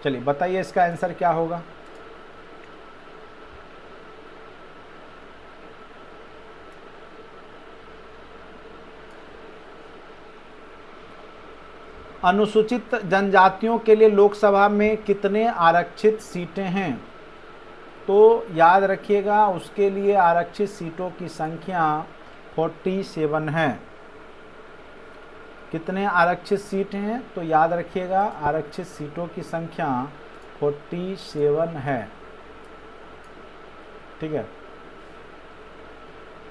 चलिए बताइए इसका आंसर क्या होगा। अनुसूचित जनजातियों के लिए लोकसभा में कितने आरक्षित सीटें हैं? तो याद रखिएगा उसके लिए आरक्षित सीटों की संख्या 47 है। कितने आरक्षित सीट हैं? तो याद रखिएगा आरक्षित सीटों की संख्या 47 है। ठीक है।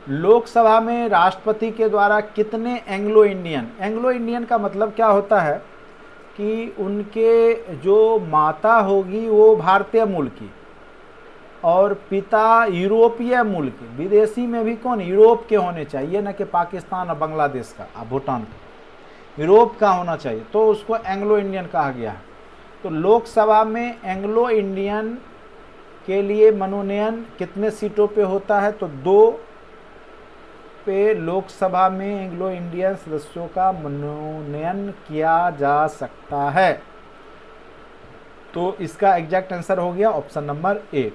लोकसभा में राष्ट्रपति के द्वारा कितने एंग्लो इंडियन का मतलब क्या होता है कि उनके जो माता होगी वो भारतीय मूल की और पिता यूरोपीय मूल के, विदेशी में भी कौन, यूरोप के होने चाहिए, न कि पाकिस्तान और बांग्लादेश का, भूटान का, यूरोप का होना चाहिए, तो उसको एंग्लो इंडियन कहा गया है। तो लोकसभा में एंग्लो इंडियन के लिए मनोनयन कितने सीटों पे होता है? तो 2 पे लोकसभा में एंग्लो इंडियन सदस्यों का मनोनयन किया जा सकता है। तो इसका एग्जैक्ट आंसर हो गया ऑप्शन नंबर 1।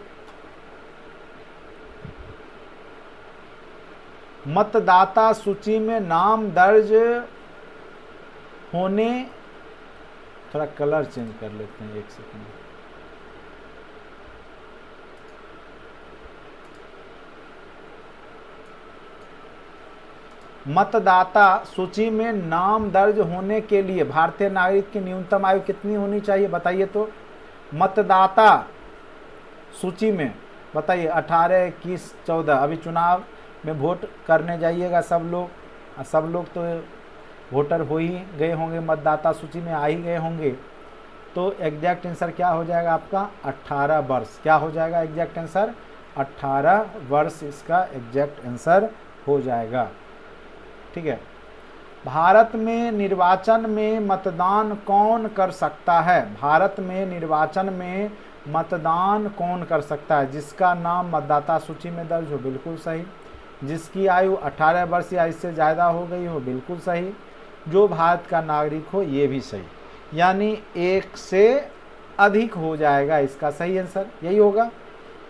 मतदाता सूची में नाम दर्ज होने, थोड़ा कलर चेंज कर लेते हैं, 1 सेकंड। मतदाता सूची में नाम दर्ज होने के लिए भारतीय नागरिक की न्यूनतम आयु कितनी होनी चाहिए? बताइए तो। मतदाता सूची में बताइए 18, 21, 14। अभी चुनाव में वोट करने जाइएगा सब लोग तो वोटर हो ही गए होंगे, मतदाता सूची में आ ही गए होंगे। तो एग्जैक्ट आंसर क्या हो जाएगा आपका? 18 वर्ष। क्या हो जाएगा एग्जैक्ट आंसर? 18 वर्ष इसका एग्जैक्ट आंसर हो जाएगा। ठीक है। भारत में निर्वाचन में मतदान कौन कर सकता है? भारत में निर्वाचन में मतदान कौन कर सकता है? जिसका नाम मतदाता सूची में दर्ज हो, बिल्कुल सही। जिसकी आयु 18 वर्ष या इससे ज़्यादा हो गई हो, बिल्कुल सही। जो भारत का नागरिक हो, ये भी सही। यानी 1 से अधिक हो जाएगा इसका सही आंसर, यही होगा,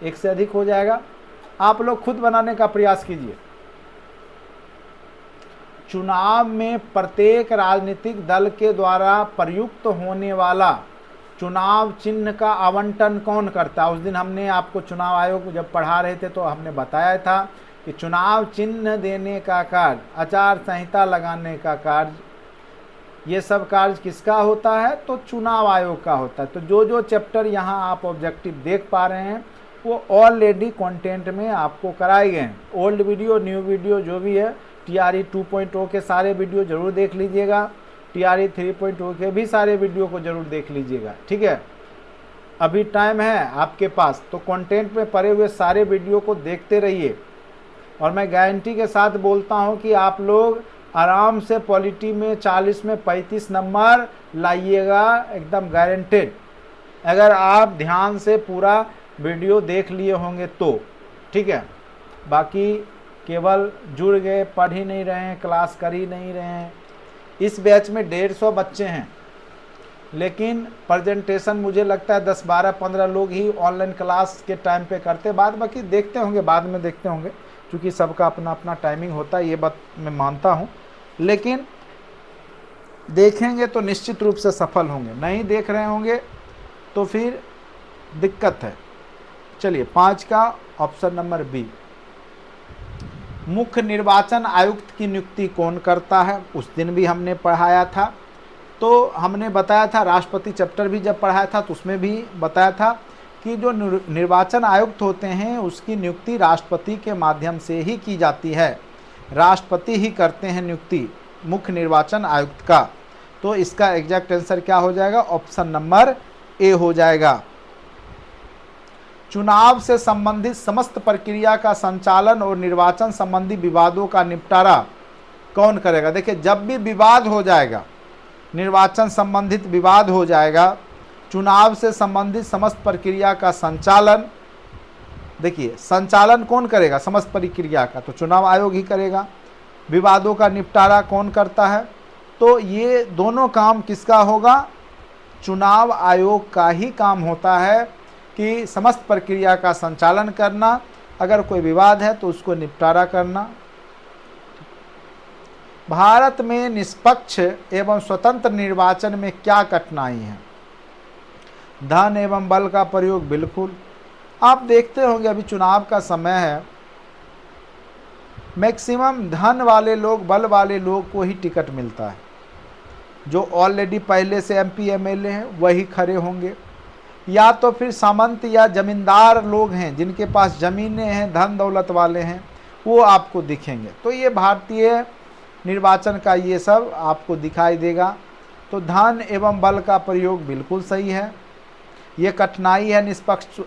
1 से अधिक हो जाएगा। आप लोग खुद बनाने का प्रयास कीजिए। चुनाव में प्रत्येक राजनीतिक दल के द्वारा प्रयुक्त होने वाला चुनाव चिन्ह का आवंटन कौन करता है? उस दिन हमने आपको चुनाव आयोग जब पढ़ा रहे थे तो हमने बताया था कि चुनाव चिन्ह देने का कार्य, आचार संहिता लगाने का कार्य, ये सब कार्य किसका होता है? तो चुनाव आयोग का होता है। तो जो चैप्टर यहाँ आप ऑब्जेक्टिव देख पा रहे हैं वो ऑलरेडी कंटेंट में आपको कराए गए हैं। ओल्ड वीडियो, न्यू वीडियो जो भी है, TRE 2.0 के सारे वीडियो जरूर देख लीजिएगा, TRE 3.0 के भी सारे वीडियो को जरूर देख लीजिएगा। ठीक है, अभी टाइम है आपके पास, तो कंटेंट में पड़े हुए सारे वीडियो को देखते रहिए। और मैं गारंटी के साथ बोलता हूं कि आप लोग आराम से पॉलिटी में 40 में 35 नंबर लाइएगा, एकदम गारंटेड, अगर आप ध्यान से पूरा वीडियो देख लिए होंगे तो। ठीक है, बाकी केवल जुड़ गए, पढ़ ही नहीं रहे हैं, क्लास कर ही नहीं रहे हैं। इस बैच में 150 बच्चे हैं, लेकिन प्रेजेंटेशन मुझे लगता है 10, 12, 15 लोग ही ऑनलाइन क्लास के टाइम पे करते, बाद बाकी देखते होंगे, बाद में देखते होंगे, क्योंकि सबका अपना अपना टाइमिंग होता है, ये बात मैं मानता हूँ। लेकिन देखेंगे तो निश्चित रूप से सफल होंगे, नहीं देख रहे होंगे तो फिर दिक्कत है। चलिए 5 का ऑप्शन नंबर बी। मुख्य निर्वाचन आयुक्त की नियुक्ति कौन करता है? उस दिन भी हमने पढ़ाया था, तो हमने बताया था, राष्ट्रपति चैप्टर भी जब पढ़ाया था तो उसमें भी बताया था कि जो निर्वाचन आयुक्त होते हैं उसकी नियुक्ति राष्ट्रपति के माध्यम से ही की जाती है, राष्ट्रपति ही करते हैं नियुक्ति मुख्य निर्वाचन आयुक्त का। तो इसका एग्जैक्ट आंसर क्या हो जाएगा? ऑप्शन नंबर ए हो जाएगा। चुनाव से संबंधित समस्त प्रक्रिया का संचालन और निर्वाचन संबंधी विवादों का निपटारा कौन करेगा? देखिए, जब भी विवाद हो जाएगा, निर्वाचन संबंधित विवाद हो जाएगा, चुनाव से संबंधित समस्त प्रक्रिया का संचालन, देखिए संचालन कौन करेगा समस्त प्रक्रिया का? तो चुनाव आयोग ही करेगा। विवादों का निपटारा कौन करता है? तो ये दोनों काम किसका होगा? चुनाव आयोग का ही काम होता है कि समस्त प्रक्रिया का संचालन करना, अगर कोई विवाद है तो उसको निपटारा करना। भारत में निष्पक्ष एवं स्वतंत्र निर्वाचन में क्या कठिनाई है? धन एवं बल का प्रयोग बिल्कुल। आप देखते होंगे अभी चुनाव का समय है, मैक्सिमम धन वाले लोग, बल वाले लोग को ही टिकट मिलता है। जो ऑलरेडी पहले से एमपी एमएलए हैं वही खड़े होंगे, या तो फिर सामंत या जमींदार लोग हैं जिनके पास ज़मीनें हैं, धन दौलत वाले हैं, वो आपको दिखेंगे। तो ये भारतीय निर्वाचन का ये सब आपको दिखाई देगा। तो धन एवं बल का प्रयोग बिल्कुल सही है। ये कठिनाई है निष्पक्ष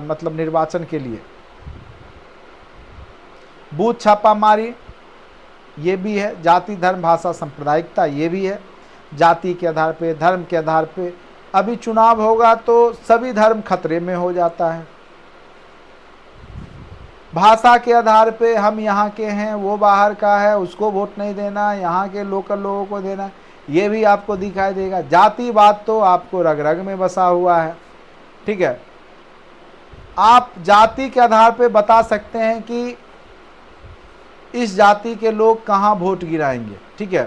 मतलब निर्वाचन के लिए। बूथ छापामारी ये भी है। जाति धर्म भाषा सांप्रदायिकता ये भी है। जाति के आधार पे, धर्म के आधार पे अभी चुनाव होगा तो सभी धर्म खतरे में हो जाता है। भाषा के आधार पे हम यहाँ के हैं, वो बाहर का है, उसको वोट नहीं देना, यहाँ के लोकल लोगों को देना, ये भी आपको दिखाई देगा। जातिवाद तो आपको रग रग में बसा हुआ है। ठीक है, आप जाति के आधार पे बता सकते हैं कि इस जाति के लोग कहाँ वोट गिराएंगे। ठीक है,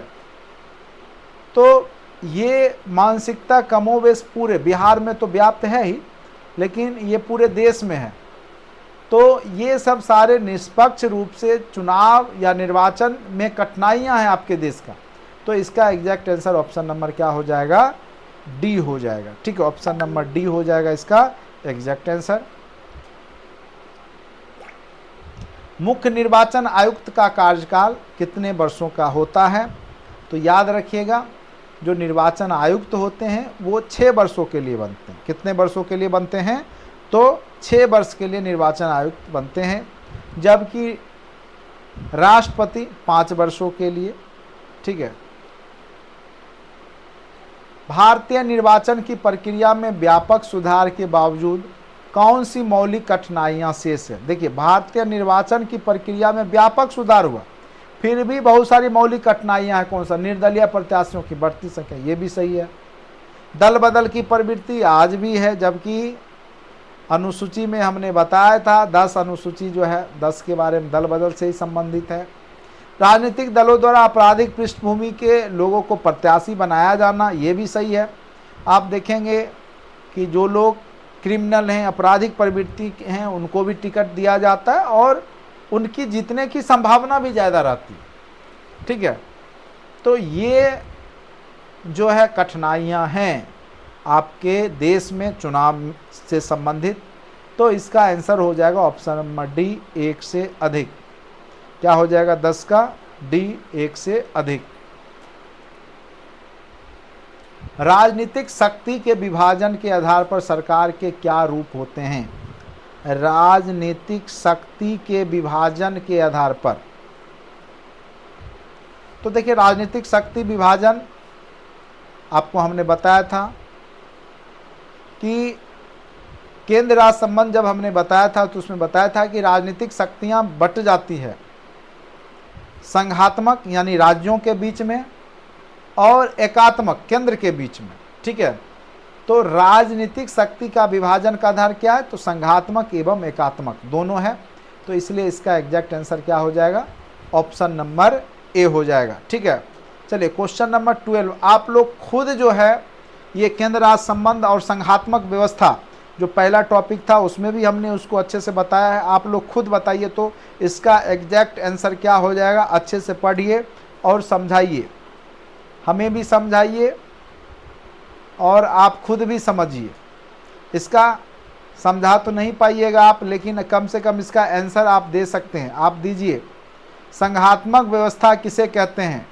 तो ये मानसिकता कमोवेश पूरे बिहार में तो व्याप्त है ही, लेकिन ये पूरे देश में है। तो ये सब सारे निष्पक्ष रूप से चुनाव या निर्वाचन में कठिनाइयां हैं आपके देश का। तो इसका एग्जैक्ट आंसर ऑप्शन नंबर क्या हो जाएगा? डी हो जाएगा। ठीक है, ऑप्शन नंबर डी हो जाएगा इसका एग्जैक्ट आंसर। मुख्य निर्वाचन आयुक्त का कार्यकाल कितने वर्षों का होता है? तो याद रखिएगा, जो निर्वाचन आयुक्त होते हैं वो 6 वर्षों के लिए बनते हैं। कितने वर्षों के लिए बनते हैं? तो 6 वर्ष के लिए निर्वाचन आयुक्त बनते हैं, जबकि राष्ट्रपति 5 वर्षों के लिए। ठीक है, भारतीय निर्वाचन की प्रक्रिया में व्यापक सुधार के बावजूद कौन सी मौलिक कठिनाइयां शेष है? देखिए, भारतीय निर्वाचन की प्रक्रिया में व्यापक सुधार हुआ, फिर भी बहुत सारी मौलिक कठिनाइयां हैं। कौन सा? निर्दलीय प्रत्याशियों की बढ़ती संख्या, ये भी सही है। दल बदल की प्रवृत्ति आज भी है, जबकि अनुसूची में हमने बताया था 10 अनुसूची जो है 10 के बारे में दल बदल से ही संबंधित है। राजनीतिक दलों द्वारा आपराधिक पृष्ठभूमि के लोगों को प्रत्याशी बनाया जाना, ये भी सही है। आप देखेंगे कि जो लोग क्रिमिनल हैं, आपराधिक प्रवृत्ति के हैं, उनको भी टिकट दिया जाता है और उनकी जीतने की संभावना भी ज़्यादा रहती है। ठीक है, तो ये जो है कठिनाइयाँ हैं आपके देश में चुनाव से संबंधित। तो इसका आंसर हो जाएगा ऑप्शन नंबर डी, 1 से अधिक। क्या हो जाएगा? 10 का डी, 1 से अधिक। राजनीतिक शक्ति के विभाजन के आधार पर सरकार के क्या रूप होते हैं? राजनीतिक शक्ति के विभाजन के आधार पर, तो देखिए राजनीतिक शक्ति विभाजन आपको हमने बताया था कि केंद्र राज्य संबंध जब हमने बताया था तो उसमें बताया था कि राजनीतिक शक्तियां बट जाती है संघात्मक यानी राज्यों के बीच में और एकात्मक केंद्र के बीच में। ठीक है, तो राजनीतिक शक्ति का विभाजन का आधार क्या है? तो संघात्मक एवं एकात्मक दोनों है। तो इसलिए इसका एग्जैक्ट आंसर क्या हो जाएगा? ऑप्शन नंबर ए हो जाएगा। ठीक है, चलिए क्वेश्चन नंबर 12। आप लोग खुद जो है ये केंद्र राज्य संबंध और संघात्मक व्यवस्था जो पहला टॉपिक था उसमें भी हमने उसको अच्छे से बताया है। आप लोग खुद बताइए तो इसका एग्जैक्ट आंसर क्या हो जाएगा? अच्छे से पढ़िए और समझाइए, हमें भी समझाइए और आप खुद भी समझिए। इसका समझा तो नहीं पाइएगा आप, लेकिन कम से कम इसका आंसर आप दे सकते हैं। आप दीजिए, संघात्मक व्यवस्था किसे कहते हैं?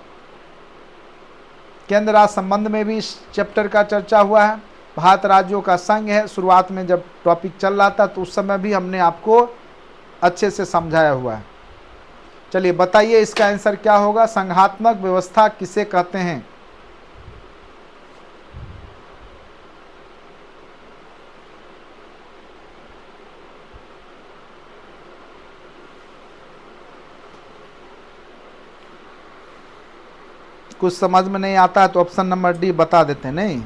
केंद्र राज्य संबंध में भी इस चैप्टर का चर्चा हुआ है। भारत राज्यों का संघ है, शुरुआत में जब टॉपिक चल रहा था तो उस समय भी हमने आपको अच्छे से समझाया हुआ है। चलिए बताइए इसका आंसर क्या होगा? संघात्मक व्यवस्था किसे कहते हैं? कुछ समझ में नहीं आता है तो ऑप्शन नंबर डी बता देते हैं। नहीं,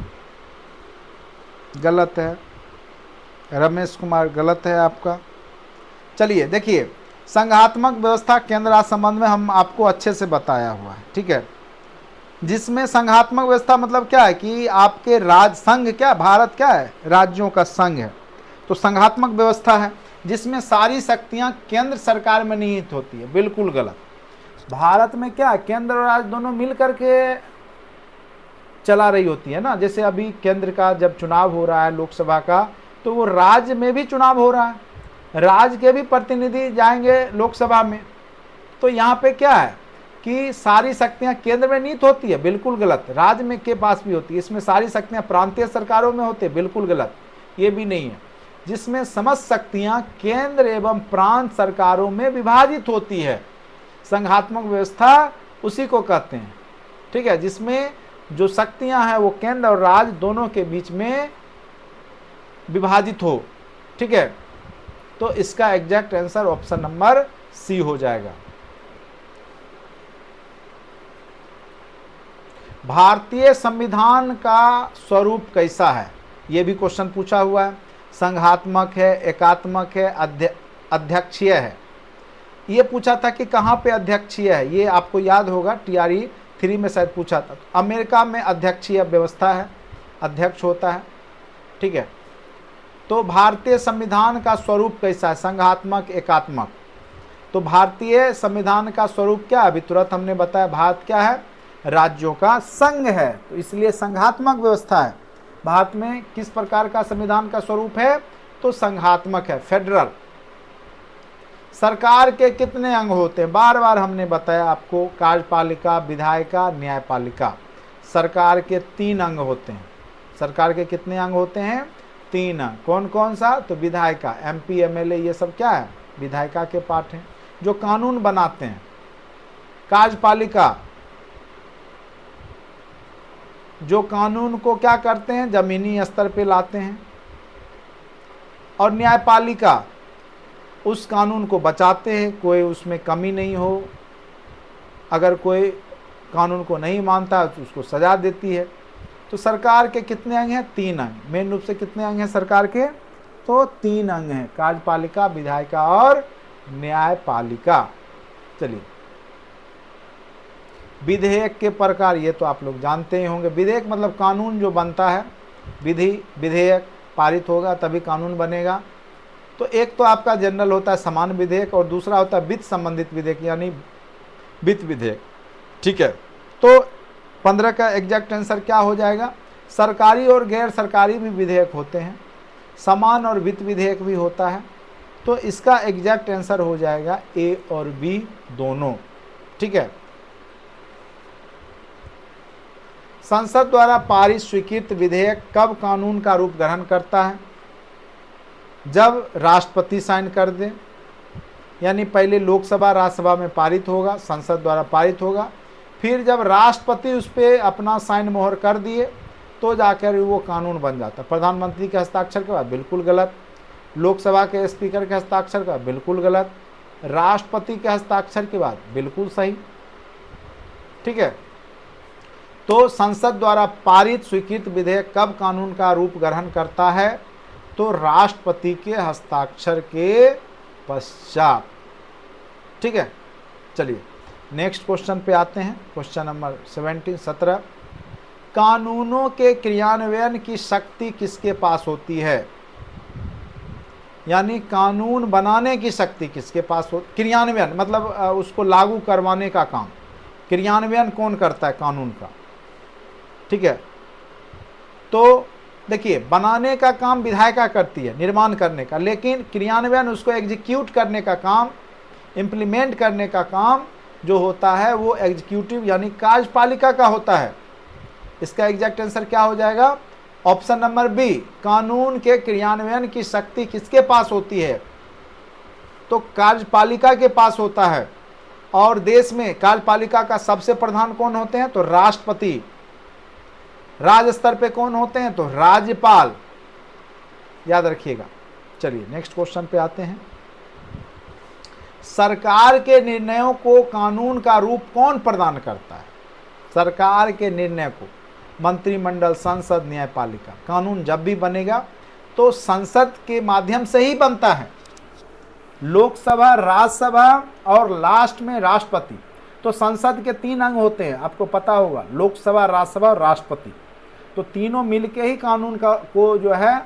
गलत है। रमेश कुमार गलत है आपका। चलिए देखिए, संघात्मक व्यवस्था केंद्र राज्य संबंध में हम आपको अच्छे से बताया हुआ है, ठीक है। जिसमें संघात्मक व्यवस्था मतलब क्या है कि आपके राज्य संघ, क्या भारत क्या है, राज्यों का संघ है, तो संघात्मक व्यवस्था है जिसमें सारी शक्तियां केंद्र सरकार में निहित होती है। बिल्कुल गलत। भारत में क्या है, केंद्र और राज्य दोनों मिल करके चला रही होती है ना। जैसे अभी केंद्र का जब चुनाव हो रहा है लोकसभा का, तो वो राज्य में भी चुनाव हो रहा है, राज्य के भी प्रतिनिधि जाएंगे लोकसभा में। तो यहाँ पे क्या है कि सारी शक्तियां केंद्र में निहित होती है। बिल्कुल गलत। राज्य में के पास भी होती है। इसमें सारी शक्तियां प्रांतीय सरकारों में होती है। बिल्कुल गलत, ये भी नहीं है। जिसमें समस्त शक्तियां केंद्र एवं प्रांत सरकारों में विभाजित होती है, संघात्मक व्यवस्था उसी को कहते हैं, ठीक है। जिसमें जो शक्तियां हैं वो केंद्र और राज्य दोनों के बीच में विभाजित हो, ठीक है। तो इसका exact answer option number C हो जाएगा। भारतीय संविधान का स्वरूप कैसा है, यह भी क्वेश्चन पूछा हुआ है। संघात्मक है, एकात्मक है, अध्यक्षीय है। ये पूछा था कि कहाँ पे अध्यक्षीय है, ये आपको याद होगा TRE 3 में शायद पूछा था। अमेरिका में अध्यक्षीय व्यवस्था है, अध्यक्ष होता है, ठीक है। तो भारतीय संविधान का स्वरूप कैसा है, संघात्मक, एकात्मक। तो भारतीय संविधान का स्वरूप क्या है, अभी तुरंत हमने बताया, भारत क्या है, राज्यों का संघ है, तो इसलिए संघात्मक व्यवस्था है। भारत में किस प्रकार का संविधान का स्वरूप है, तो संघात्मक है, फेडरल। सरकार के कितने अंग होते हैं, बार बार हमने बताया आपको, कार्यपालिका, विधायिका, न्यायपालिका। सरकार के 3 अंग होते हैं। सरकार के कितने अंग होते हैं, 3 अंग। कौन कौन सा, तो विधायिका, MP MLA ये सब क्या है, विधायिका के पार्ट हैं, जो कानून बनाते हैं। कार्यपालिका, जो कानून को क्या करते हैं, जमीनी स्तर पे लाते हैं। और न्यायपालिका, उस कानून को बचाते हैं, कोई उसमें कमी नहीं हो। अगर कोई कानून को नहीं मानता तो उसको सजा देती है। तो सरकार के कितने अंग हैं, 3 अंग। मेन रूप से कितने अंग हैं सरकार के, तो 3 अंग हैं, कार्यपालिका, विधायिका और न्यायपालिका। चलिए, विधेयक के प्रकार, ये तो आप लोग जानते ही होंगे। विधेयक मतलब कानून जो बनता है, विधेयक पारित होगा तभी कानून बनेगा। तो एक तो आपका जनरल होता है समान विधेयक, और दूसरा होता है वित्त संबंधित विधेयक, यानी वित्त विधेयक, ठीक है। तो 15 का एग्जैक्ट आंसर क्या हो जाएगा, सरकारी और गैर सरकारी भी विधेयक होते हैं, समान और वित्त विधेयक भी होता है। तो इसका एग्जैक्ट आंसर हो जाएगा A और B दोनों, ठीक है। संसद द्वारा पारित स्वीकृत विधेयक कब कानून का रूप ग्रहण करता है, जब राष्ट्रपति साइन कर दे। यानी पहले लोकसभा राज्यसभा में पारित होगा, संसद द्वारा पारित होगा, फिर जब राष्ट्रपति उस पर अपना साइन मोहर कर दिए तो जाकर वो कानून बन जाता है। प्रधानमंत्री के हस्ताक्षर के बाद, बिल्कुल गलत। लोकसभा के स्पीकर के हस्ताक्षर के बाद, बिल्कुल गलत। राष्ट्रपति के हस्ताक्षर के बाद, बिल्कुल सही, ठीक है। तो संसद द्वारा पारित स्वीकृत विधेयक कब कानून का रूप ग्रहण करता है, तो राष्ट्रपति के हस्ताक्षर के पश्चात, ठीक है। चलिए नेक्स्ट क्वेश्चन पे आते हैं, क्वेश्चन नंबर 17। कानूनों के क्रियान्वयन की शक्ति किसके पास होती है, यानी कानून बनाने की शक्ति किसके पास हो, क्रियान्वयन मतलब उसको लागू करवाने का काम, क्रियान्वयन कौन करता है कानून का, ठीक है। तो देखिए, बनाने का काम विधायिका करती है, निर्माण करने का, लेकिन क्रियान्वयन, उसको एग्जीक्यूट करने का काम, इम्प्लीमेंट करने का काम जो होता है वो एग्जीक्यूटिव यानी कार्यपालिका का होता है। इसका एग्जैक्ट आंसर क्या हो जाएगा, ऑप्शन नंबर B, कानून के क्रियान्वयन की शक्ति किसके पास होती है, तो कार्यपालिका के पास होता है। और देश में कार्यपालिका का सबसे प्रधान कौन होते हैं, तो राष्ट्रपति। राज्य स्तर पे कौन होते हैं, तो राज्यपाल, याद रखिएगा। चलिए नेक्स्ट क्वेश्चन पे आते हैं। सरकार के निर्णयों को कानून का रूप कौन प्रदान करता है, सरकार के निर्णय को मंत्रिमंडल, संसद, न्यायपालिका। कानून जब भी बनेगा तो संसद के माध्यम से ही बनता है, लोकसभा, राज्यसभा और लास्ट में राष्ट्रपति। तो संसद के 3 अंग होते हैं, आपको पता होगा, लोकसभा, राज्यसभा और राष्ट्रपति। तो तीनों मिलके ही कानून को जो है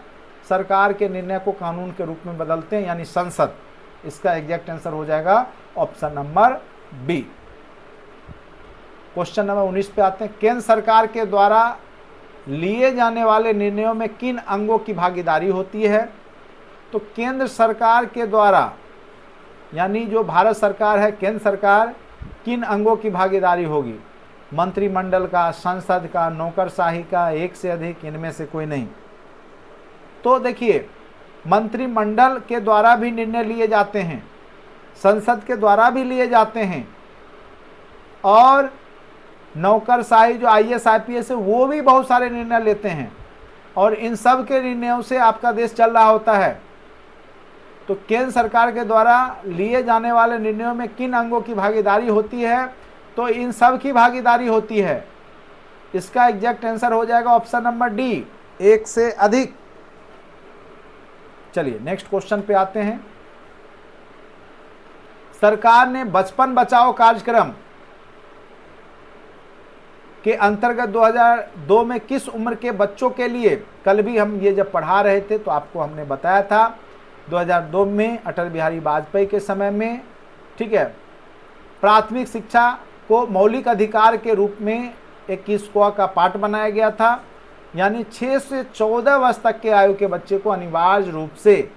सरकार के निर्णय को कानून के रूप में बदलते हैं, यानी संसद। इसका एग्जैक्ट आंसर हो जाएगा option number B. Question number 19 पे आते हैं। केंद्र सरकार के द्वारा लिए जाने वाले निर्णयों में किन अंगों की भागीदारी होती है? तो केंद्र सरकार के द्वारा, यानी जो भारत सरकार है, केंद्र सरकार, किन अंगों की भागीदारी होगी? मंत्रिमंडल का, संसद का, नौकरशाही का, एक से अधिक, इनमें से कोई नहीं। तो देखिए, मंत्रिमंडल के द्वारा भी निर्णय लिए जाते हैं, संसद के द्वारा भी लिए जाते हैं, और नौकरशाही जो IAS IPS है वो भी बहुत सारे निर्णय लेते हैं, और इन सब के निर्णयों से आपका देश चल रहा होता है। तो केंद्र सरकार के द्वारा लिए जाने वाले निर्णयों में किन अंगों की भागीदारी होती है? तो इन सब की भागीदारी होती है। इसका एग्जैक्ट आंसर हो जाएगा ऑप्शन नंबर डी, एक से अधिक। चलिए नेक्स्ट क्वेश्चन पे आते हैं। सरकार ने बचपन बचाओ कार्यक्रम के अंतर्गत 2002 में किस उम्र के बच्चों के लिए, कल भी हम ये जब पढ़ा रहे थे तो आपको हमने बताया था, 2002 में अटल बिहारी वाजपेयी के समय में, ठीक है, प्राथमिक शिक्षा को मौलिक अधिकार के रूप में 21 का पाठ बनाया गया था। यानी 6 से 14 वर्ष तक के आयु के बच्चे को अनिवार्य रूप से,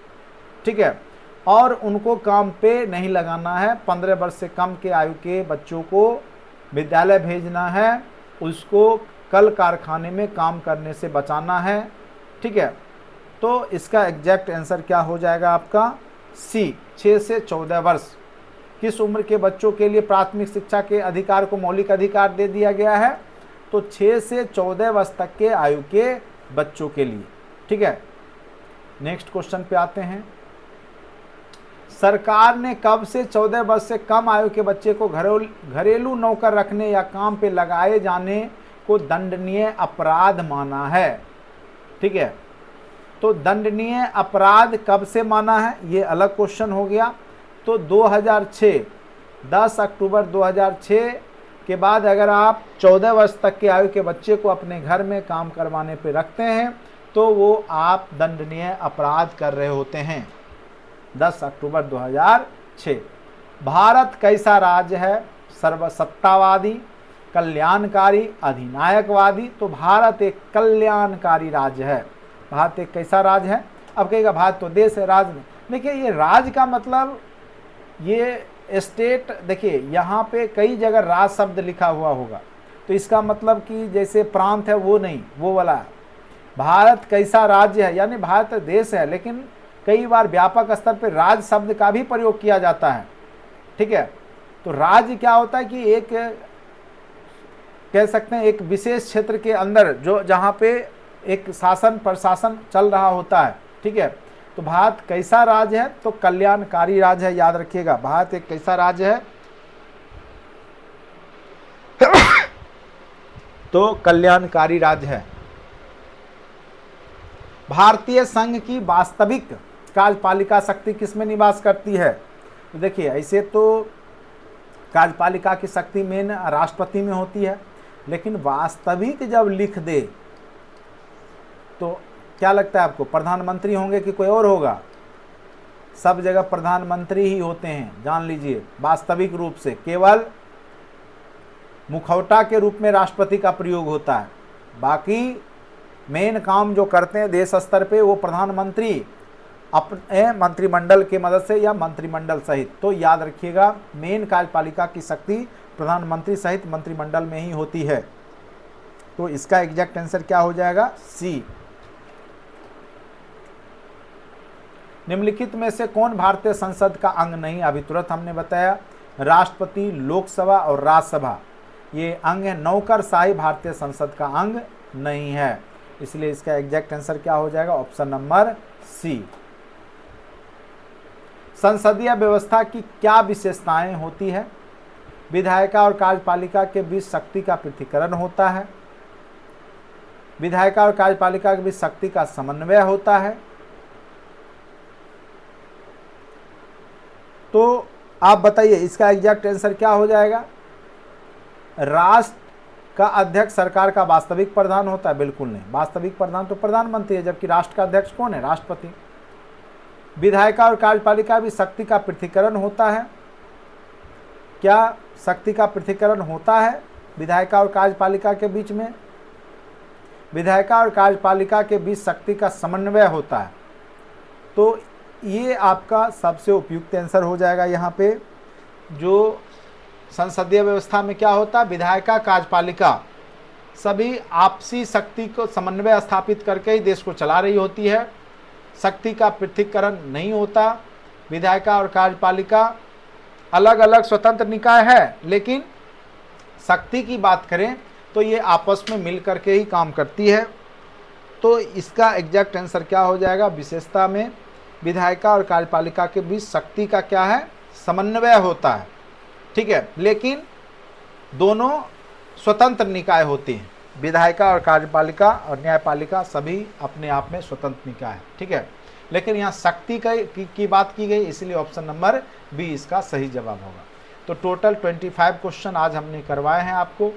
ठीक है, और उनको काम पे नहीं लगाना है। 15 वर्ष से कम के आयु के बच्चों को विद्यालय भेजना है, उसको कल कारखाने में काम करने से बचाना है, ठीक है। तो इसका एग्जैक्ट आंसर क्या हो जाएगा आपका? सी, 6 से 14 वर्ष। किस उम्र के बच्चों के लिए प्राथमिक शिक्षा के अधिकार को मौलिक अधिकार दे दिया गया है? तो 6 से 14 वर्ष तक के आयु के बच्चों के लिए, ठीक है। नेक्स्ट क्वेश्चन पे आते हैं। सरकार ने कब से 14 वर्ष से कम आयु के बच्चे को घरेलू नौकर रखने या काम पे लगाए जाने को दंडनीय अपराध माना है? ठीक है, तो दंडनीय अपराध कब से माना है, ये अलग क्वेश्चन हो गया। तो 2006, 10 अक्टूबर 2006 के बाद अगर आप 14 वर्ष तक के आयु के बच्चे को अपने घर में काम करवाने पे रखते हैं तो वो आप दंडनीय अपराध कर रहे होते हैं। 10 अक्टूबर 2006। भारत कैसा राज्य है? सर्वसत्तावादी, कल्याणकारी, अधिनायकवादी? तो भारत एक कल्याणकारी राज्य है। भारत एक कैसा राज्य है? अब कहेगा भारत तो देश है, राज्य नहीं। देखिए, ये राज्य का मतलब, ये स्टेट, देखिए यहाँ पे कई जगह राज शब्द लिखा हुआ होगा, तो इसका मतलब कि जैसे प्रांत है वो नहीं, वो वाला है। भारत कैसा राज्य है, यानी भारत देश है, लेकिन कई बार व्यापक स्तर पर राज शब्द का भी प्रयोग किया जाता है, ठीक है। तो राज्य क्या होता है कि एक, कह सकते हैं, एक विशेष क्षेत्र के अंदर जो, जहाँ पे एक शासन प्रशासन चल रहा होता है, ठीक है। तो भारत कैसा राज्य है? तो कल्याणकारी राज्य है, याद रखिएगा। भारत एक कैसा राज्य है? तो कल्याणकारी राज्य है। भारतीय संघ की वास्तविक कार्यपालिका शक्ति किसमें निवास करती है? तो देखिए, ऐसे तो कार्यपालिका की शक्ति मेन राष्ट्रपति में होती है, लेकिन वास्तविक जब लिख दे तो क्या लगता है आपको, प्रधानमंत्री होंगे कि कोई और होगा? सब जगह प्रधानमंत्री ही होते हैं, जान लीजिए। वास्तविक रूप से केवल मुखौटा के रूप में राष्ट्रपति का प्रयोग होता है, बाकी मेन काम जो करते हैं देश स्तर पे वो प्रधानमंत्री अपने मंत्रिमंडल की मदद से या मंत्रिमंडल सहित। तो याद रखिएगा, मेन कार्यपालिका की शक्ति प्रधानमंत्री सहित मंत्रिमंडल में ही होती है। तो इसका एग्जैक्ट आंसर क्या हो जाएगा? सी। निम्नलिखित में से कौन भारतीय संसद का अंग नहीं? अभी तुरंत हमने बताया, राष्ट्रपति, लोकसभा और राज्यसभा ये अंग है। नौकरशाही भारतीय संसद का अंग नहीं है, इसलिए इसका एग्जैक्ट आंसर क्या हो जाएगा? Option number C. संसदीय व्यवस्था की क्या विशेषताएं होती है? विधायिका और कार्यपालिका के बीच शक्ति का पृथक्करण होता है, विधायिका और कार्यपालिका के बीच शक्ति का समन्वय होता है। तो आप बताइए इसका एग्जैक्ट आंसर क्या हो जाएगा। राष्ट्र का अध्यक्ष सरकार का वास्तविक प्रधान होता है? बिल्कुल नहीं, वास्तविक प्रधान तो प्रधानमंत्री है, जबकि राष्ट्र का अध्यक्ष कौन है? राष्ट्रपति। विधायिका और कार्यपालिका भी शक्ति का पृथक्करण होता है। क्या शक्ति का पृथक्करण होता है विधायिका और कार्यपालिका के बीच में? विधायिका और कार्यपालिका के बीच शक्ति का समन्वय होता है। तो ये आपका सबसे उपयुक्त आंसर हो जाएगा। यहाँ पे जो संसदीय व्यवस्था में क्या होता है, विधायिका कार्यपालिका सभी आपसी शक्ति को समन्वय स्थापित करके ही देश को चला रही होती है। शक्ति का पृथक्करण नहीं होता। विधायिका और कार्यपालिका अलग अलग स्वतंत्र निकाय है, लेकिन शक्ति की बात करें तो ये आपस में मिल करके ही काम करती है। तो इसका एग्जैक्ट आंसर क्या हो जाएगा? विशेषता में विधायिका और कार्यपालिका के बीच शक्ति का क्या है? समन्वय होता है। ठीक है, लेकिन दोनों स्वतंत्र निकाय होती हैं। विधायिका और कार्यपालिका और न्यायपालिका सभी अपने आप में स्वतंत्र निकाय है। ठीक है, लेकिन यहाँ शक्ति की बात की गई, इसलिए ऑप्शन नंबर बी इसका सही जवाब होगा। तो टोटल 25 क्वेश्चन आज हमने करवाए हैं आपको,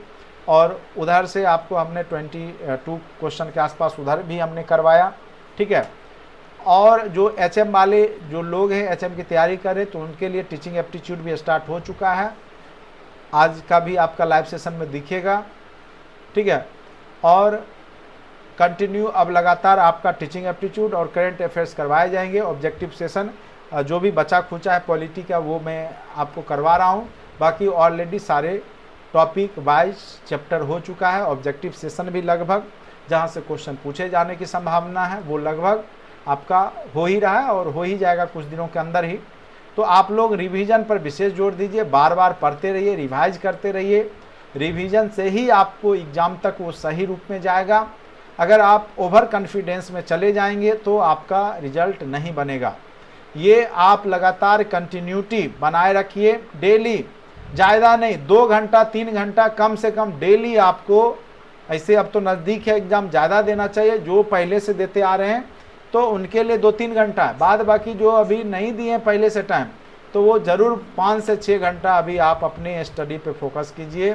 और उधर से आपको हमने 22 क्वेश्चन के आसपास उधर भी हमने करवाया। ठीक है, और जो एचएम वाले जो लोग हैं एचएम की तैयारी करें तो उनके लिए टीचिंग एप्टीट्यूड भी स्टार्ट हो चुका है। आज का भी आपका लाइव सेशन में दिखेगा। ठीक है, और कंटिन्यू अब लगातार आपका टीचिंग एप्टीट्यूड और करंट अफेयर्स करवाए जाएंगे। ऑब्जेक्टिव सेशन जो भी बचा खुचा है पॉलिटी का वो मैं आपको करवा रहा हूँ। बाकी ऑलरेडी सारे टॉपिक वाइज चैप्टर हो चुका है। ऑब्जेक्टिव सेशन भी लगभग जहाँ से क्वेश्चन पूछे जाने की संभावना है वो लगभग आपका हो ही रहा है और हो ही जाएगा कुछ दिनों के अंदर ही। तो आप लोग रिवीजन पर विशेष जोर दीजिए, बार बार पढ़ते रहिए, रिवाइज करते रहिए। रिवीजन से ही आपको एग्ज़ाम तक वो सही रूप में जाएगा। अगर आप ओवर कॉन्फिडेंस में चले जाएंगे तो आपका रिजल्ट नहीं बनेगा। ये आप लगातार कंटिन्यूटी बनाए रखिए। डेली ज़्यादा नहीं, 2 घंटा 3 घंटा कम से कम डेली आपको, ऐसे अब तो नज़दीक है एग्ज़ाम, ज़्यादा देना चाहिए। जो पहले से देते आ रहे हैं तो उनके लिए 2-3 घंटा है, बाद बाकी जो अभी नहीं दिए हैं पहले से टाइम तो वो ज़रूर 5 से 6 घंटा अभी आप अपने स्टडी पे फोकस कीजिए,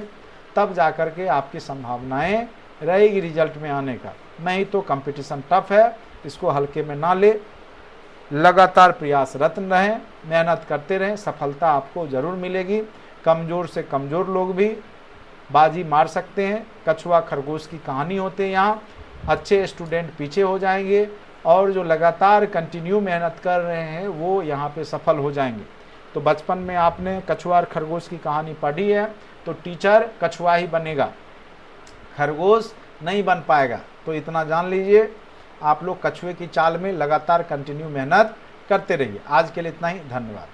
तब जा कर के आपकी संभावनाएं रहेगी रिजल्ट में आने का। नहीं तो कंपटीशन टफ है, इसको हल्के में ना ले, लगातार प्रयासरत रहें, मेहनत करते रहें, सफलता आपको ज़रूर मिलेगी। कमज़ोर से कमज़ोर लोग भी बाजी मार सकते हैं। कछुआ खरगोश की कहानी होते हैं यहाँ। अच्छे स्टूडेंट पीछे हो जाएंगे और जो लगातार कंटिन्यू मेहनत कर रहे हैं वो यहाँ पे सफल हो जाएंगे। तो बचपन में आपने कछुआ और खरगोश की कहानी पढ़ी है, तो टीचर कछुआ ही बनेगा, खरगोश नहीं बन पाएगा। तो इतना जान लीजिए, आप लोग कछुए की चाल में लगातार कंटिन्यू मेहनत करते रहिए। आज के लिए इतना ही, धन्यवाद।